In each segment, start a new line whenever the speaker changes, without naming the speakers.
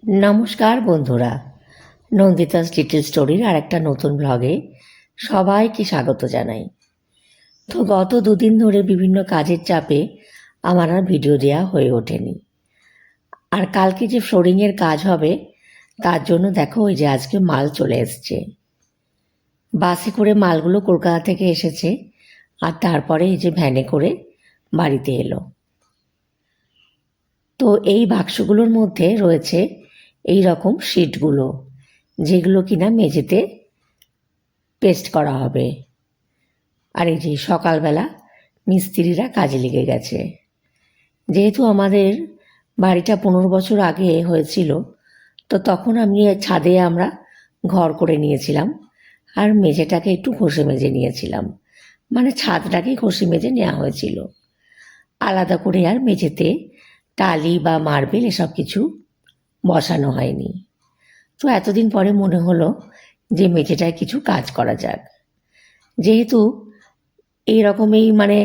নমস্কার বন্ধুরা, নন্দিতাস লিটল স্টোরির আর একটা নতুন ব্লগে সবাইকে স্বাগত জানাই। তো গত দুদিন ধরে বিভিন্ন কাজের চাপে আমার আর ভিডিও দেওয়া হয়ে ওঠেনি। আর কালকে যে ফ্লোরিংয়ের কাজ হবে তার জন্য দেখো ওই যে আজকে মাল চলে এসছে। বাসে করে মালগুলো কলকাতা থেকে এসেছে আর তারপরে এই যে ভ্যানে করে বাড়িতে এলো। তো এই বাক্সগুলোর মধ্যে রয়েছে এই রকম শিটগুলো, যেগুলো কিনা মেঝেতে পেস্ট করা হবে। আর এই যে সকালবেলা মিস্ত্রিরা কাজে লেগে গেছে। যেহেতু আমাদের বাড়িটা 15 বছর আগে হয়েছিল, তো তখন আমি ছাদে আমরা ঘর করে নিয়েছিলাম আর মেঝেটাকে একটু ঘষে মেজে নিয়েছিলাম, মানে ছাদটাকে ঘষে মেজে নেওয়া হয়েছিল। আলাদা করে আর মেঝেতে টালি বা মার্বেল এসব কিছু বসানো হয়নি। তো এতদিন পরে মনে হলো যে মেঝেটায় কিছু কাজ করা যাক। যেহেতু এইরকমই মানে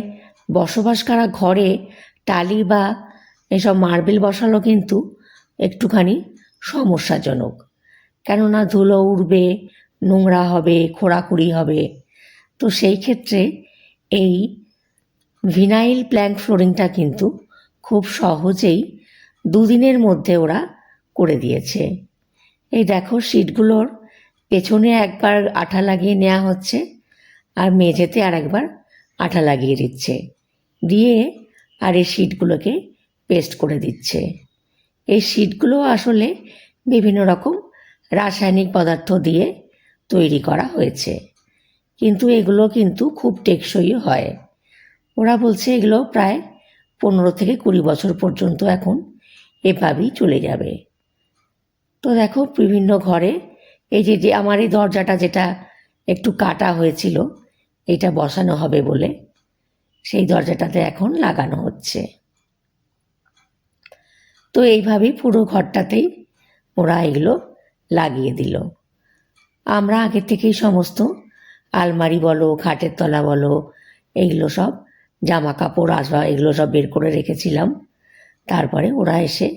বসবাস করা ঘরে টালি বা এসব মার্বেল বসানো কিন্তু একটুখানি সমস্যাজনক, কেননা ধুলো উড়বে, নোংরা হবে, খোঁড়াখুড়ি হবে। তো সেই ক্ষেত্রে এই ভিনাইল প্ল্যাঙ্ক ফ্লোরিংটা কিন্তু খুব সহজেই দুদিনের মধ্যে ওরা করে দিয়েছে। এই দেখো শিটগুলোর পেছনে একবার আঠা লাগিয়ে নেওয়া হচ্ছে আর মেঝেতে আর একবার আঠা লাগিয়ে দিচ্ছে, দিয়ে আর এই শিটগুলোকে পেস্ট করে দিচ্ছে। এই শিটগুলো আসলে বিভিন্ন রকম রাসায়নিক পদার্থ দিয়ে তৈরি করা হয়েছে, কিন্তু এগুলো কিন্তু খুব টেকসই হয়। ওরা বলছে এগুলো প্রায় 15 থেকে 20 বছর পর্যন্ত এখন এভাবেই চলে যাবে। তো দেখো বিভিন্ন ঘরে এই যে আমার এই দরজাটা যেটা একটু কাটা হয়েছিল, এটা বসানো হবে বলে সেই দরজাটাতে এখন লাগানো হচ্ছে। তো এইভাবেই পুরো ঘরটাতেই ওরা এগুলো লাগিয়ে দিল। আমরা আগে থেকেই সমস্ত আলমারি বলো, খাটের তলা বলো, এইগুলো সব জামা কাপড় আসবা এগুলো সব বের করে রেখেছিলাম। তারপরে ওরা এসে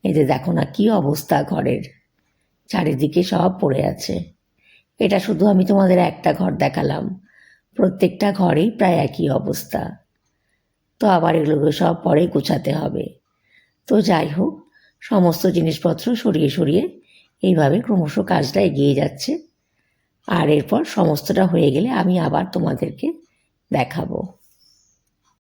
এই যে দেখো না কী অবস্থা ঘরের, চারিদিকে সব পড়ে আছে। এটা শুধু আমি তোমাদের একটা ঘর দেখালাম, প্রত্যেকটা ঘরেই প্রায় একই অবস্থা। তো আবার এগুলোকে সব পরে গোছাতে হবে। তো যাই হোক, সমস্ত জিনিসপত্র সরিয়ে সরিয়ে এইভাবে ক্রমশ কাজটা এগিয়ে যাচ্ছে। আর এরপর সমস্তটা হয়ে গেলে আমি আবার তোমাদেরকে দেখাবো।